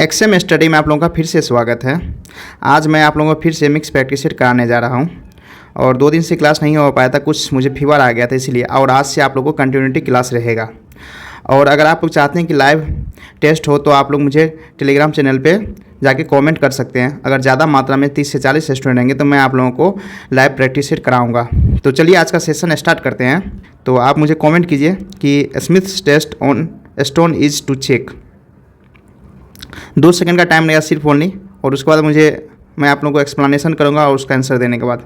XM study में आप लोगों का फिर से स्वागत है। आज मैं आप लोगों को फिर से मिक्स प्रैक्टिस सेट कराने जा रहा हूं और 2 दिन से क्लास नहीं हो पाया था, कुछ मुझे फीवर आ गया था इसलिए, और आज से आप लोगों को कंटिन्यूटी क्लास रहेगा। और अगर आप लोग चाहते हैं कि लाइव टेस्ट हो तो आप लोग मुझे टेलीग्राम चैनल पे जाके कमेंट कर सकते हैं। अगर ज़्यादा मात्रा में 30 से 40 स्टूडेंट रहेंगे तो मैं आप लोगों को लाइव प्रैक्टिस सेट कराऊँगा। तो चलिए आज का सेशन स्टार्ट करते हैं। तो आप मुझे कॉमेंट कीजिए कि Smith's test on stone is to check. 2 second का टाइम लगेगा सिर्फ ओनली, और उसके बाद मैं आप लोगों को एक्सप्लेनेशन करूंगा और उसका आंसर देने के बाद।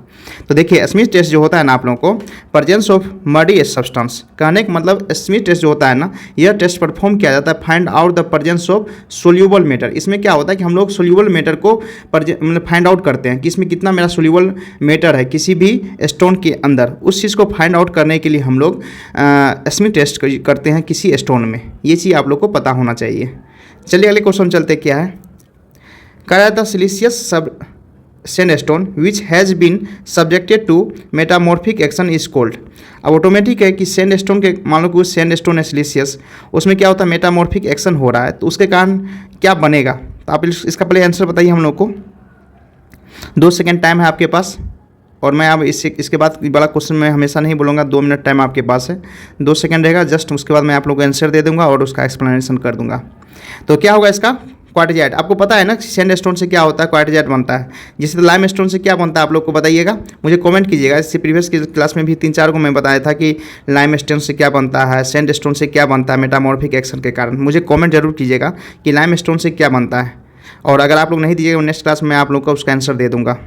तो देखिए, स्मिथ टेस्ट जो होता है ना आप लोगों को प्रेजेंस ऑफ मडी सब्सटेंस, कहने का मतलब स्मिथ टेस्ट जो होता है ना, यह टेस्ट परफॉर्म किया जाता है find out the presence of soluble matter. इसमें क्या होता है कि हम लोग सोल्यूबल मैटर को मतलब फाइंड आउट करते हैं कि इसमें कितना मेरा सोल्यूबल मैटर है किसी भी स्टोन के अंदर। उस चीज़ को फाइंड आउट करने के लिए हम लोग स्मिथ टेस्ट करते हैं किसी स्टोन में। ये चीज़ आप लोग को पता होना चाहिए। चलिए अगले क्वेश्चन चलते। क्या है, कह द सिलिशियस सब sandstone which has been subjected to metamorphic action is called. अब ऑटोमेटिक है कि सैंडस्टोन के, मान लो कि सैंडस्टोन है सिलिशियस, उसमें क्या होता है मेटामॉर्फिक एक्शन हो रहा है, तो उसके कारण क्या बनेगा। तो आप इसका पहले आंसर बताइए हम लोग को। 2 सेकेंड टाइम है आपके पास, और मैं अब इसके बाद बड़ा क्वेश्चन मैं हमेशा नहीं बोलूँगा। 2 मिनट टाइम आपके पास है, 2 सेकेंड रहेगा जस्ट, उसके बाद मैं आप लोग को आंसर दे दूँगा और उसका एक्सप्लेनेशन कर दूँगा। तो क्या होगा इसका, क्वार्टजाइट। आपको पता है ना सैंडस्टोन से क्या होता है, क्वार्टजाइट बनता है। जिससे लाइम स्टोन से क्या बनता है आप लोग को बताइएगा, मुझे कमेंट कीजिएगा। इससे प्रीवियस की क्लास में भी 3-4 को मैं बताया था कि लाइम स्टोन से क्या बनता है, सैंडस्टोन से क्या बनता है मेटामॉर्फिक एक्शन के कारण। मुझे कमेंट जरूर कीजिएगा कि लाइम स्टोन से क्या बनता है, और अगर आप लोग नहीं दीजिएगा नेक्स्ट क्लास में आप लोग को उसका आंसर दे दूँगा।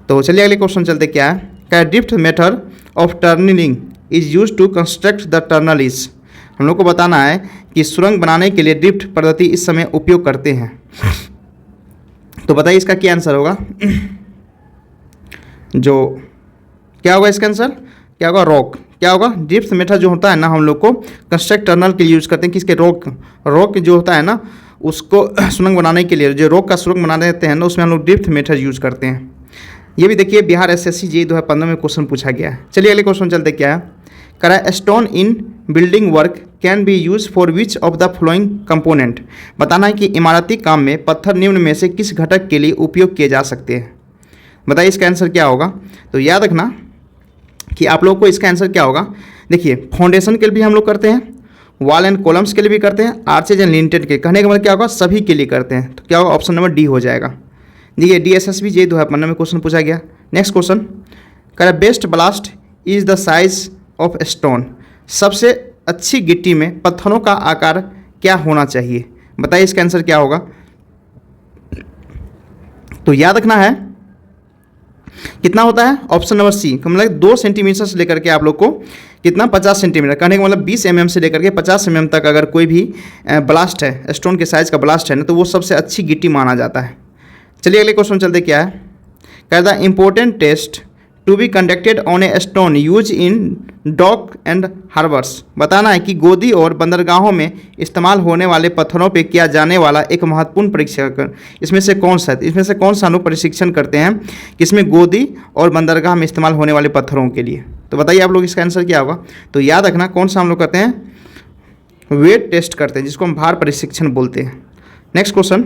तो चलिए अगले क्वेश्चन चलते। क्या है, क्या drift method of turning is use to construct the tunnel is. हम लोग को बताना है कि सुरंग बनाने के लिए ड्रिफ्ट पद्धति इस समय उपयोग करते हैं। तो बताइए इसका क्या आंसर होगा। जो क्या होगा इसका आंसर, क्या होगा, रॉक। क्या होगा, ड्रिफ्ट मेथड जो होता है ना हम लोग को कंस्ट्रक्ट टनल के लिए यूज़ करते हैं। किसके, रॉक जो होता है ना उसको सुरंग बनाने के लिए, जो रॉक का सुरंग बना देते हैं ना, उसमें हम लोग ड्रिफ्ट मेथड यूज़ करते हैं। ये भी देखिए बिहार SSC JEE 2015 में क्वेश्चन पूछा गया है। चलिए अगले क्वेश्चन चलते। क्या है, करा stone in building work can be use for which of the flowing component. बताना है कि इमारती काम में पत्थर निम्न में से किस घटक के लिए उपयोग किए जा सकते हैं। बताइए इसका आंसर क्या होगा। तो याद रखना कि आप लोग को इसका आंसर क्या होगा। देखिए, फाउंडेशन के लिए भी हम लोग करते हैं, वॉल एंड कॉलम्स के लिए भी करते हैं, आर्चेज एंड लिंटेड के, कहने का मतलब क्या होगा, सभी के लिए करते हैं। तो क्या होगा, ऑप्शन नंबर डी हो जाएगा। देखिए DSSB JEE 2015 में क्वेश्चन पूछा गया। नेक्स्ट क्वेश्चन, कह best blast is the size of stone. सबसे अच्छी गिट्टी में पत्थरों का आकार क्या होना चाहिए। बताइए इसका आंसर क्या होगा। तो याद रखना है कितना होता है, ऑप्शन नंबर सी, मतलब 2 सेंटीमीटर से लेकर के आप लोग को कितना, 50 सेंटीमीटर, कहने का मतलब 20 mm से लेकर के 50 mm तक अगर कोई भी ब्लास्ट है, स्टोन के साइज का ब्लास्ट है ना, तो वो सबसे अच्छी गिट्टी माना जाता है। चलिए अगले क्वेश्चन चलते। क्या है, क्या the important test to be conducted on a stone use in dock and harbours. बताना है कि गोदी और बंदरगाहों में इस्तेमाल होने वाले पत्थरों पे किया जाने वाला एक महत्वपूर्ण परीक्षण इसमें से कौन सा है। इसमें से कौन सा हम लोग परीक्षण करते हैं किसमें, गोदी और बंदरगाह में इस्तेमाल होने वाले पत्थरों के लिए। तो बताइए आप लोग इसका आंसर क्या होगा। तो याद रखना कौन सा हम लोग करते हैं, वेट टेस्ट करते हैं, जिसको हम भार परीक्षण बोलते हैं। नेक्स्ट क्वेश्चन,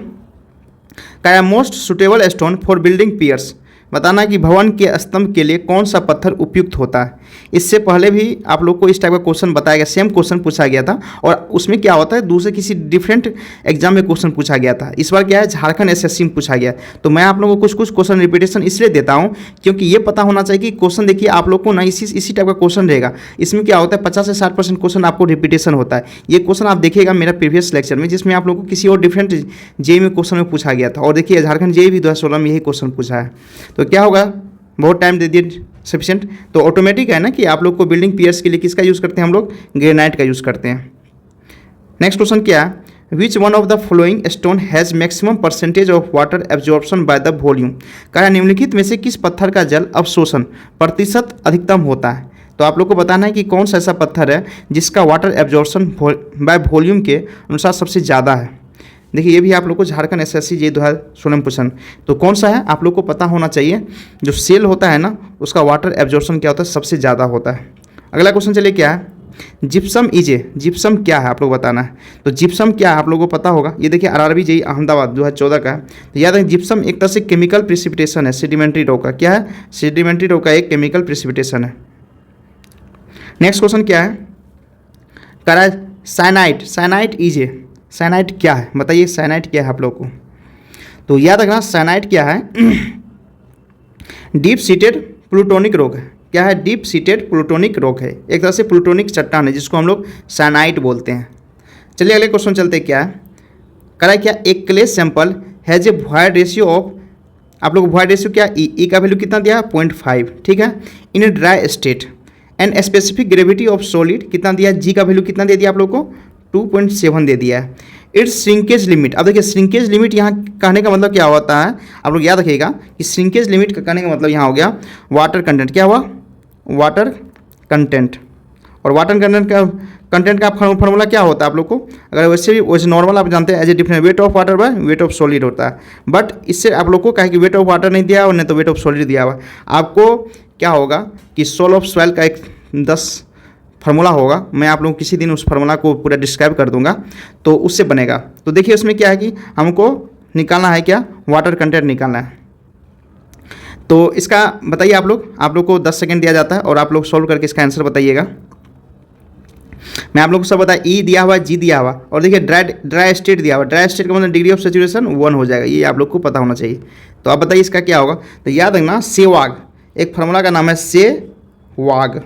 क्या most suitable stone for building piers. बताना कि भवन के स्तंभ के लिए कौन सा पत्थर उपयुक्त होता है। इससे पहले भी आप लोग को इस टाइप का क्वेश्चन बताया गया, सेम क्वेश्चन पूछा गया था, और उसमें क्या होता है दूसरे किसी डिफरेंट एग्जाम में क्वेश्चन पूछा गया था। इस बार क्या है, झारखंड SSC में पूछा गया। तो मैं आप लोगों को कुछ क्वेश्चन रिपीटेशन इसलिए देता हूँ क्योंकि ये पता होना चाहिए कि क्वेश्चन, देखिए आप लोग को ना इसी टाइप का क्वेश्चन रहेगा। इसमें क्या होता है 50 से 60% क्वेश्चन आपको रिपीटेशन होता है। ये क्वेश्चन आप देखिएगा मेरा प्रीवियस लेक्चर में, जिसमें आप लोग को किसी और डिफरेंट JEE में क्वेश्चन में पूछा गया था, और देखिए झारखंड JEE भी 2016 में यही क्वेश्चन पूछा है। तो क्या होगा, बहुत टाइम दे दिए सफिशिएंट। तो ऑटोमेटिक है ना कि आप लोग को बिल्डिंग पियर्स के लिए किसका यूज़ करते हैं, हम लोग ग्रेनाइट का यूज़ करते हैं। नेक्स्ट क्वेश्चन क्या है, which one of the following stone has maximum percentage of water absorption by the volume. कहा निम्नलिखित में से किस पत्थर का जल अवशोषण प्रतिशत अधिकतम होता है। तो आप लोग को बताना है कि कौन सा ऐसा पत्थर है जिसका वाटर एब्जॉर्प्शन बाय वॉल्यूम के अनुसार सबसे ज़्यादा है। देखिए ये भी आप लोग को झारखंड SSC JEE 2016 में क्वेश्चन। तो कौन सा है आप लोग को पता होना चाहिए। जो सेल होता है ना उसका वाटर एब्जॉर्प्शन क्या होता है, सबसे ज़्यादा होता है। अगला क्वेश्चन चलिए। क्या है, जिप्सम जिप्सम क्या है आप लोग बताना है। तो जिप्सम क्या है आप लोगों को पता होगा, ये देखिए RRB JEE अहमदाबाद 2014 का है। तो याद है जिप्सम एक तरह से केमिकल प्रिसिपिटेशन है सेडिमेंट्री रॉक का। क्या है? सेडिमेंट्री रॉक का एक केमिकल प्रिसिपिटेशन है। नेक्स्ट क्वेश्चन क्या है, करा साइनाइट। साइनाइट क्या है बताइए, साइनाइट क्या है आप लोग को। तो याद रखना साइनाइट क्या है, डीप सीटेड प्लूटोनिक रॉक है। क्या है? डीप सीटेड प्लूटोनिक रॉक है, एक तरह से प्लूटोनिक चट्टान है जिसको हम लोग साइनाइट बोलते हैं। चलिए अगले क्वेश्चन चलते हैं। क्या है करा, क्या एक clay sample has a void ratio of, आप लोग वॉइड रेशियो क्या, ई का वैल्यू कितना दिया है 0.5, ठीक है, in a dry state and specific gravity of solid कितना दिया, जी का वैल्यू कितना दे दिया आप लोग को 2.7 दे दिया है। इट्स श्रिंकेज लिमिट, अब देखिए श्रिंकेज लिमिट यहाँ कहने का मतलब क्या होता है, आप लोग याद रखिएगा कि श्रिंकेज लिमिट का कहने का मतलब यहाँ हो गया वाटर कंटेंट। क्या हुआ? Water content. और वाटर कंटेंट का फार्मूला क्या होता है आप लोग को, अगर वैसे नॉर्मल आप जानते हैं as a different weight of water by weight of solid होता है, बट इससे आप लोग को कहे कि वेट ऑफ वाटर नहीं दिया और नहीं तो वेट ऑफ सॉलिड दिया हुआ। आपको क्या होगा कि सोल ऑफ सॉइल का एक 10 फार्मूला होगा, मैं आप लोगों को किसी दिन उस फार्मूला को पूरा डिस्क्राइब कर दूंगा, तो उससे बनेगा। तो देखिए उसमें क्या है कि हमको निकालना है क्या, वाटर कंटेंट निकालना है। तो इसका बताइए आप लोग को 10 सेकंड दिया जाता है और आप लोग सॉल्व करके इसका आंसर बताइएगा। मैं आप लोग को सब बताया, ई दिया हुआ, जी दिया हुआ, और देखिए ड्राई स्टेट दिया हुआ। ड्राई स्टेट का मतलब डिग्री ऑफ सेचुरेशन 1 हो जाएगा, ये आप लोग को पता होना चाहिए। तो आप बताइए इसका क्या होगा। तो याद रखना सेवाग, एक फार्मूला का नाम है सेवाग,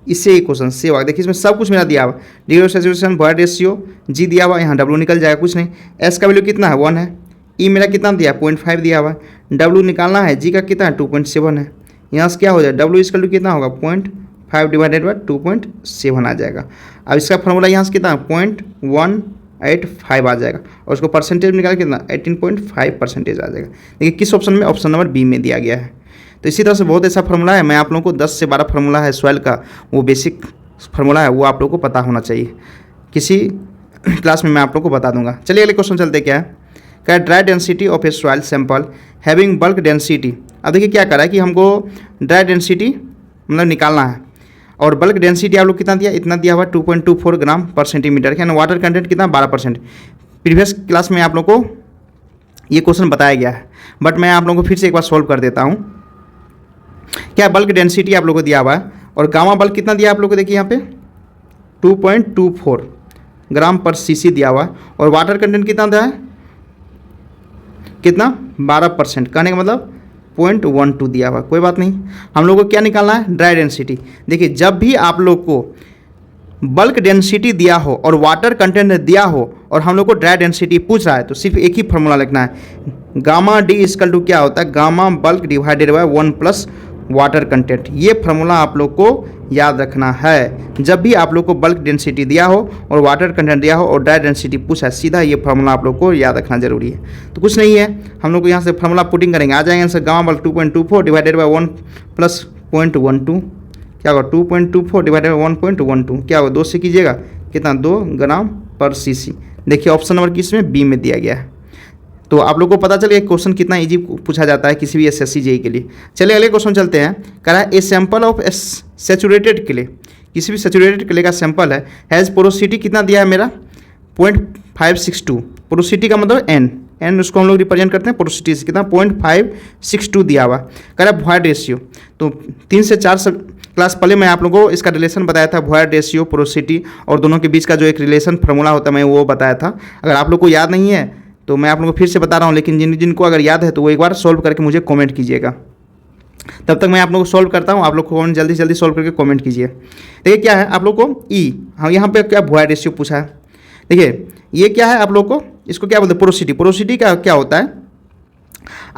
इससे एक क्वेश्चन सेवाग। देखिए इसमें सब कुछ मेरा दिया हुआ, degree of saturation, void ratio, G दिया हुआ, यहाँ डब्ल्यू निकल जाएगा, कुछ नहीं। एस का वैल्यू कितना है 1 है, ई मेरा कितना दिया 0.5 दिया हुआ है, डब्ल्यू निकालना है, जी का कितना है 2.7 है। यहाँ से क्या हो जाए डब्ल्यू इसका कितना होगा 0.5 डिवाइडेड बाई 2.7 आ जाएगा। अब इसका फॉर्मूला यहाँ से कितना 0.185 आ जाएगा, और उसको परसेंटेज निकाल कितना 18.5% आ जाएगा। देखिए किस ऑप्शन में, ऑप्शन नंबर बी में दिया गया है। तो इसी तरह से बहुत ऐसा फार्मूला है, मैं आप लोगों को 10 से 12 फार्मूला है सॉइल का, वो बेसिक फार्मूला है, वो आप लोगों को पता होना चाहिए। किसी क्लास में मैं आप लोगों को बता दूंगा। चलिए अगले क्वेश्चन चलते क्या है, dry density of a soil sample having bulk density. अब देखिए क्या करा है कि हमको ड्राई डेंसिटी मतलब निकालना है, और बल्क डेंसिटी आप लोग कितना दिया, इतना दिया हुआ 2.24 ग्राम पर सेंटीमीटर है, वाटर कंटेंट कितना 12%। प्रीवियस क्लास में आप लोग को ये क्वेश्चन बताया गया है, बट मैं आप लोगों को फिर से एक बार सॉल्व कर देता हूँ। क्या बल्क डेंसिटी आप लोग को दिया हुआ है, और गामा बल्क कितना दिया आप लोग को, देखिए यहाँ पे 2.24 ग्राम पर सीसी दिया हुआ है, और वाटर कंटेंट कितना दिया है, कितना 12%, कहने का मतलब 0.12 दिया हुआ। कोई बात नहीं, हम लोग को क्या निकालना है ड्राई डेंसिटी। देखिए जब भी आप लोग को बल्क डेंसिटी दिया हो और वाटर कंटेंट दिया हो और हम लोग को ड्राई डेंसिटी पूछ रहा है, तो सिर्फ एक ही फॉर्मूला लिखना है, गामा डी इक्वल टू क्या होता है, gamma bulk divided by 1 plus water content. ये फार्मूला आप लोग को याद रखना है। जब भी आप लोग को बल्क डेंसिटी दिया हो और वाटर कंटेंट दिया हो और ड्राई डेंसिटी पूछा है, सीधा ये फार्मूला आप लोग को याद रखना जरूरी है। तो कुछ नहीं है, हम लोग को यहाँ से फार्मूला पुटिंग करेंगे, आ जाएंगे answer gamma bulk 2.24 divided by 1 plus 0.12, क्या होगा 2.24 डिवाइडेड बाय 1.12, क्या होगा 2 से कीजिएगा कितना 2 ग्राम पर सीसी। देखिए ऑप्शन नंबर किस में, बी में दिया गया है। तो आप लोग को पता चल गया क्वेश्चन कितना इजी पूछा जाता है किसी भी SSC JEE के लिए। चलिए अगले क्वेश्चन चलते हैं। कह रहा है a sample of saturated clay, किसी भी सेचुरेटेड क्ले का सैंपल है, हैज़ पोरोसिटी कितना दिया है मेरा 0.562। पोरोसिटी का मतलब एन उसको हम लोग रिप्रेजेंट करते हैं पोरोसिटी से, कितना 0.562 दिया हुआ। कह रहा है वॉइड रेशियो, तो 3 से 4 क्लास पहले मैं आप लोगों को इसका रिलेशन बताया था, वॉइड रेशियो पोरोसिटी और दोनों के बीच का जो एक रिलेशन फार्मूला होता है मैं वो बताया था। अगर आप लोग को याद नहीं है तो मैं आप लोगों को फिर से बता रहा हूँ, लेकिन जिनको अगर याद है तो वो एक बार सॉल्व करके मुझे कमेंट कीजिएगा। तब तक मैं आप लोगों को सॉल्व करता हूँ, आप लोग को जल्दी से जल्दी सॉल्व करके कमेंट कीजिए। देखिए क्या है आप लोग को ई, हाँ यहाँ पे क्या वॉइड रेशियो पूछा है। देखिए ये क्या है आप लोग को, इसको क्या बोलते हैं पोरोसिटी। पोरोसिटी का क्या होता है,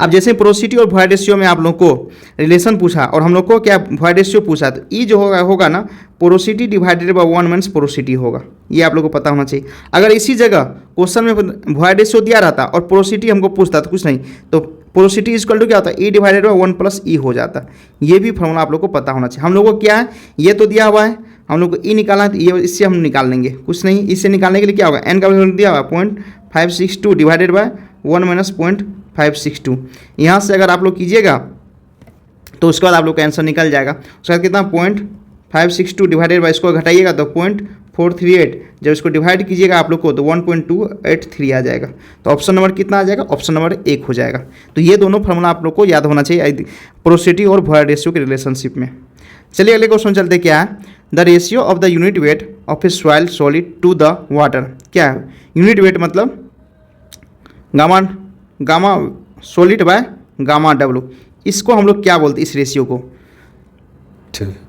अब जैसे पोरोसिटी और वॉइड रेशियो में आप लोग को रिलेशन पूछा और हम लोग को क्या वॉइड रेशियो पूछा, तो ई जो होगा ना porosity divided by 1 means porosity होगा, ये आप लोग को पता होना चाहिए। अगर इसी जगह क्वेश्चन में वॉइड रेशियो दिया रहता और पोरोसिटी हमको पूछता तो कुछ नहीं, तो पोरोसिटी इक्वल टू क्या होता है ई डिवाइडेड बाय 1 प्लस ई हो जाता। ये भी फॉर्मूला आप लोग को पता होना चाहिए। हम लोग को क्या है, ये तो दिया हुआ है, हम लोग को ई निकालना है, तो ये इससे हम निकाल लेंगे, कुछ नहीं। इससे निकालने के लिए क्या होगा, एन का वैल्यू दिया हुआ 0.562 डिवाइडेड बाय 1 माइनस 0.562। यहाँ से अगर आप लोग कीजिएगा तो उसके बाद आप लोग का आंसर निकल जाएगा। उसके बाद कितना 562 डिवाइडेड बाई, इसको घटाइएगा तो 0.438, जब इसको डिवाइड कीजिएगा आप लोग को तो 1.283 आ जाएगा। तो ऑप्शन नंबर कितना आ जाएगा? ऑप्शन नंबर 1 हो जाएगा। तो ये दोनों फार्मूला आप लोग को याद होना चाहिए पोरोसिटी और वॉइड रेशियो के रिलेशनशिप में। चलिए अगले क्वेश्चन चलते, क्या है? The ratio of the unit weight of a soil solid to the water. क्या है यूनिट वेट? मतलब gamma solid by gamma W, इसको हम लोग क्या बोलते हैं इस रेशियो को?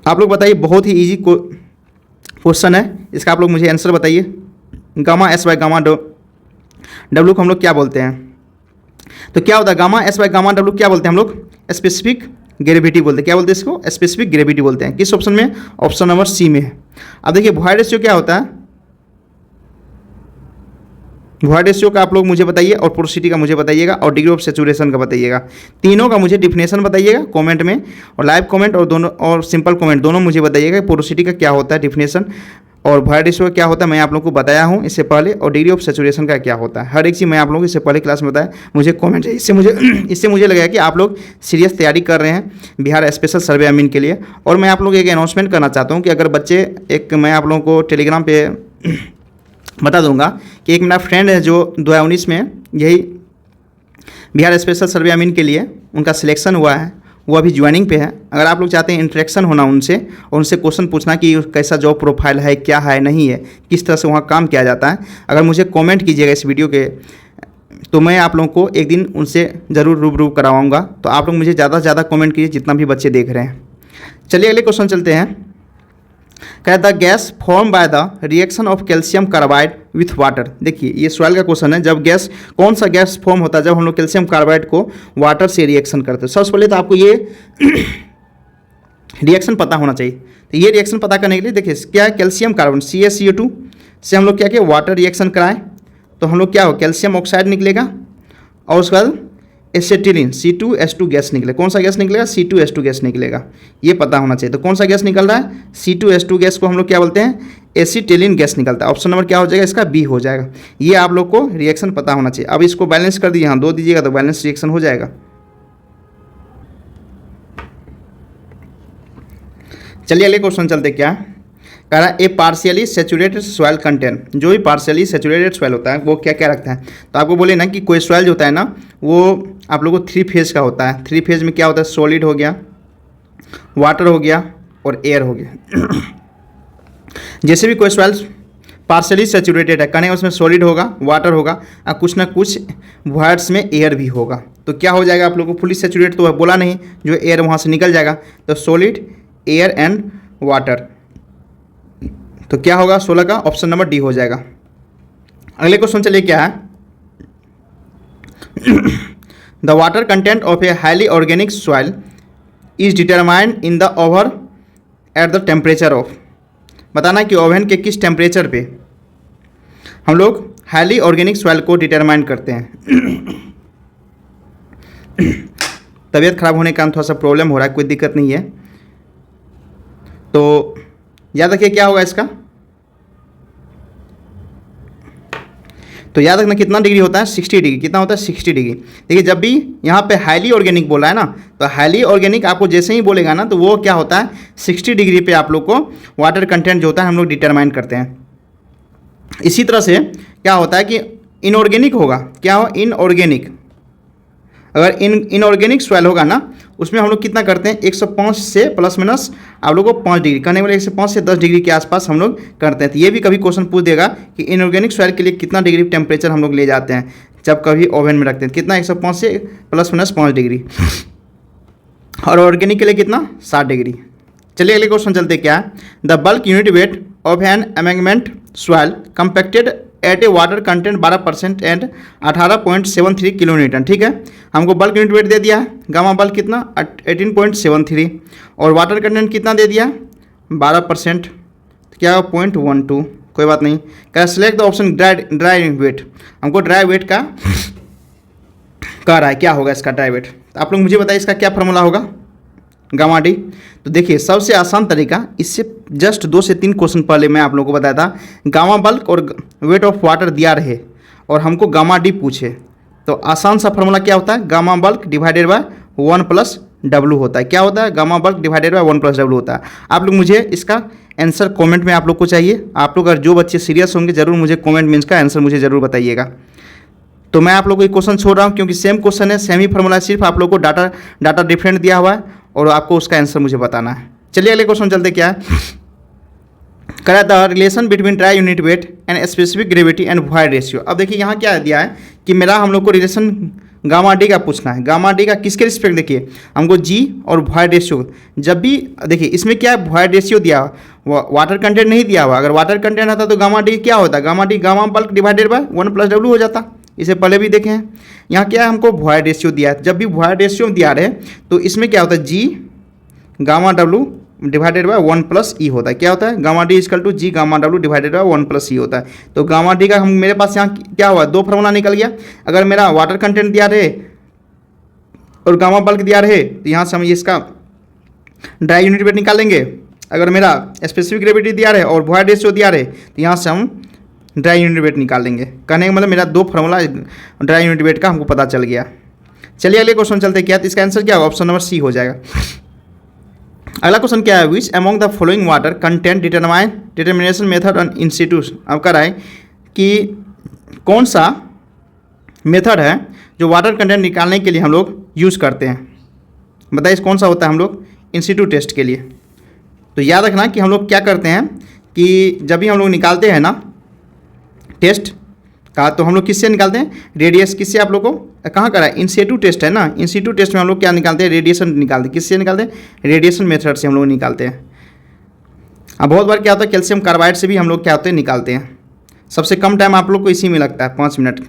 आप लोग बताइए, बहुत ही इजी क्वेश्चन है, इसका आप लोग मुझे आंसर बताइए। Gamma S by gamma W को हम लोग क्या बोलते हैं? तो क्या होता है gamma S by gamma W क्या बोलते हैं हम लोग? स्पेसिफिक ग्रेविटी बोलते हैं। क्या बोलते हैं इसको? स्पेसिफिक ग्रेविटी बोलते हैं। किस ऑप्शन में? ऑप्शन नंबर सी में है। अब देखिए वॉइड रेशियो क्या होता है? वॉइड रेशियो का आप लोग मुझे बताइए और पोरोसिटी का मुझे बताइएगा और डिग्री ऑफ सैचुरेशन का बताइएगा। तीनों का मुझे डिफिनेशन बताइएगा कमेंट में, और लाइव कमेंट और दोनों और सिंपल कमेंट दोनों मुझे बताइएगा पोरोसिटी का क्या होता है डिफिनेशन, और वॉइड रेशियो क्या होता है मैं आप लोगों को बताया हूँ इससे पहले, और डिग्री ऑफ सैचुरेशन का क्या होता है। हर एक चीज़ मैं आप लोगों को इससे पहले क्लास में बताया। मुझे कमेंट है, इससे मुझे लगा कि आप लोग सीरियस तैयारी कर रहे हैं बिहार स्पेशल सर्वे अमीन के लिए। और मैं आप लोग एक अनाउंसमेंट करना चाहता हूँ कि अगर बच्चे मैं आप लोगों को टेलीग्राम पे बता दूंगा कि एक मेरा फ्रेंड है जो 2019 में यही बिहार स्पेशल सर्वे अमीन के लिए उनका सिलेक्शन हुआ है, वो अभी ज्वाइनिंग पे है। अगर आप लोग चाहते हैं इंटरेक्शन होना उनसे और उनसे क्वेश्चन पूछना कि कैसा जॉब प्रोफाइल है, क्या है, नहीं है, किस तरह से वहाँ काम किया जाता है, अगर मुझे कमेंट कीजिएगा इस वीडियो के, तो मैं आप लोगों को एक दिन उनसे ज़रूर रूबरू कराऊँगा। तो आप लोग मुझे ज़्यादा से ज़्यादा कमेंट कीजिए जितना भी बच्चे देख रहे हैं। चलिए अगले क्वेश्चन चलते हैं। क्या the gas form by the reaction of calcium carbide with water. देखिए ये सवाल का क्वेश्चन है, जब गैस, कौन सा गैस फॉर्म होता है जब हम लोग कैल्शियम कार्बाइड को वाटर से रिएक्शन करते हैं। सबसे पहले तो आपको ये रिएक्शन पता होना चाहिए। तो ये रिएक्शन पता करने के लिए देखिए क्या है, कैल्शियम कार्बन CaCO2 से हम लोग क्या किया, वाटर रिएक्शन कराएं तो हम लोग क्या हो, कैल्शियम ऑक्साइड निकलेगा और उसके बाद एसिटिलीन C2H2 गैस निकलेगा। कौन सा गैस निकलेगा? C2H2 गैस निकलेगा। ये पता होना चाहिए। तो कौन सा गैस निकल रहा है? C2H2 गैस को हम लोग क्या बोलते हैं? एसिटिलीन गैस निकलता है। ऑप्शन नंबर क्या हो जाएगा इसका? बी हो जाएगा। ये आप लोग को रिएक्शन पता होना चाहिए। अब इसको बैलेंस कर दीजिए, हाँ 2 दीजिएगा तो बैलेंस रिएक्शन हो जाएगा। चलिए अगले क्वेश्चन चलते, क्या कह रहा है? ए पार्शियली सेचुरेटेड सॉइल कंटेन, जो भी पार्शियली सेचुरेटेड सॉइल होता है वो क्या क्या रखता है? तो आपको बोले ना कि कोई सॉइल जो होता है ना वो आप लोगों को 3 फेज का होता है। 3 फेज में क्या होता है? सॉलिड हो गया, वाटर हो गया और एयर हो गया। जैसे भी कोई सॉइल पार्शियली सेचुरेटेड है कहने उसमें सॉलिड होगा, वाटर होगा और कुछ ना कुछ वॉइड्स में एयर भी होगा। तो क्या हो जाएगा आप लोगों को? फुली सेचुरेटेड तो बोला नहीं, जो एयर वहाँ से निकल जाएगा। तो सॉलिड, एयर एंड वाटर, तो क्या होगा 16 का? ऑप्शन नंबर डी हो जाएगा। अगले क्वेश्चन चलिए, क्या है? The water content of a highly organic soil is determined in the oven at the temperature of. बताना कि ओवन के किस टेम्परेचर पे हम लोग हाईली ऑर्गेनिक सॉइल को डिटरमाइन करते हैं। तबीयत खराब होने के कारण थोड़ा सा प्रॉब्लम हो रहा है, कोई दिक्कत नहीं है। तो याद रखिए क्या होगा इसका? तो याद रखना कितना डिग्री होता है? 60 डिग्री। कितना होता है? 60 डिग्री। देखिए जब भी यहाँ पे हाईली ऑर्गेनिक बोला है ना, तो हाईली ऑर्गेनिक आपको जैसे ही बोलेगा ना तो वो क्या होता है 60 डिग्री पे आप लोग को वाटर कंटेंट जो होता है हम लोग डिटरमाइन करते हैं। इसी तरह से क्या होता है कि इनऑर्गेनिक होगा, क्या हो? इनऑर्गेनिक। अगर इनऑर्गेनिक सॉइल होगा ना उसमें हम लोग कितना करते हैं 105 से प्लस माइनस आप लोगों को 5 डिग्री करने वाले 105 से 10 डिग्री के आसपास हम लोग करते हैं। तो ये भी कभी क्वेश्चन पूछ देगा कि इनऑर्गेनिक सॉइल के लिए कितना डिग्री टेम्परेचर हम लोग ले जाते हैं जब कभी ओवन में रखते हैं। कितना 105 से प्लस माइनस 5 डिग्री, और ऑर्गेनिक के लिए कितना 60 डिग्री। चलिए अगले क्वेश्चन चलते क्या है? The bulk unit weight of an embankment soil compacted at a water content 12% and 18.73 kilo newton. ठीक है, हमको बल्क यूनिट वेट दे दिया है, गामा बल्क कितना 18.73 और वाटर कंटेंट कितना दे दिया 12%, क्या 0.12। कोई बात नहीं। क्या select the option dry weight, हमको ड्राई वेट का कह रहा है, क्या होगा इसका ड्राई वेट? तो आप लोग मुझे बताइए इसका क्या फार्मूला होगा? Gamma D. तो देखिए सबसे आसान तरीका, इससे जस्ट 2 से 3 क्वेश्चन पहले मैं आप लोगों को बताया था, गामा बल्क और वेट ऑफ वाटर दिया रहे और हमको गामा डी पूछे तो आसान सा फार्मूला क्या होता है? Gamma bulk divided by 1 + W होता है। क्या होता है? Gamma bulk divided by 1 plus W होता है। आप लोग मुझे इसका आंसर कमेंट में आप लोग को चाहिए। आप लोग अगर जो बच्चे सीरियस होंगे जरूर मुझे कमेंट में इसका आंसर मुझे ज़रूर बताइएगा। तो मैं आप लोग को एक क्वेश्चन छोड़ रहा हूँ क्योंकि सेम क्वेश्चन है, सेम ही फॉर्मूला, सिर्फ आप लोग को डाटा डिफरेंट दिया हुआ है और आपको उसका आंसर मुझे बताना है। चलिए अगले क्वेश्चन चलते। क्या है? करा the relation between dry unit weight and specific gravity and void ratio. अब देखिए यहाँ क्या दिया है कि मेरा हम लोग को रिलेशन गामा डी का पूछना है। गामा डी का किसके रिस्पेक्ट? देखिए हमको जी और वॉइड रेशियो, जब भी देखिए इसमें क्या है, वॉइड रेशियो दिया हुआ, वाटर कंटेंट नहीं दिया हुआ। अगर वाटर कंटेंट आता तो गामा डी क्या होता? Gamma D gamma bulk divided by 1 plus W हो जाता। इसे पहले भी देखे हैं। यहाँ क्या है, हमको वॉइड रेशियो दिया है। जब भी वॉइड रेशियो दिया रहे तो इसमें क्या होता है, जी गामा डब्लू डिवाइडेड बाय 1 प्लस ई होता है। क्या होता है? Gamma d is equal to G gamma डब्लू डिवाइडेड बाय 1 प्लस ई होता है। तो गामा डी का हम मेरे पास यहाँ क्या हुआ, दो फॉर्मूला निकल गया। अगर मेरा वाटर कंटेंट दिया रहे और गामा बल्क दिया रहे तो यहाँ से हम इसका ड्राई यूनिट वेट निकालेंगे। अगर मेरा स्पेसिफिक ग्रेविटी दिया रहे और वॉइड रेशियो दिया रहे तो यहाँ से हम ड्राई यूनिट वेट निकाल लेंगे। कहने का मतलब मेरा दो फॉर्मूला ड्राई यूनिट वेट का हमको पता चल गया। चलिए अगले क्वेश्चन चलते। क्या तो इसका आंसर क्या होगा? ऑप्शन नंबर सी हो जाएगा। अगला क्वेश्चन क्या है? Which among the following water content determination method on institute. अब कह रहा है कि कौन सा मेथड है जो वाटर कंटेंट निकालने के लिए हम लोग यूज़ करते हैं। बताइए कौन सा होता है हम लोग इंस्टीट्यूट टेस्ट के लिए। तो याद रखना कि हम लोग क्या करते हैं कि जब भी हम लोग निकालते हैं ना टेस्ट का, तो हम लोग किससे निकालते हैं? रेडियस। किससे? आप लोग को कहाँ करा है? इंस्टीट्यूट टेस्ट है ना। इंस्टीट्यूट टेस्ट में हम लोग क्या निकालते हैं? रेडिएशन निकालते हैं। किससे निकालते हैं? रेडिएशन मेथड से हम लोग निकालते हैं। अब बहुत बार क्या होता है, कैल्शियम कार्बाइड से भी हम लोग क्या होते हैं निकालते हैं। सबसे कम टाइम आप लोग को इसी में लगता है, 5 मिनट।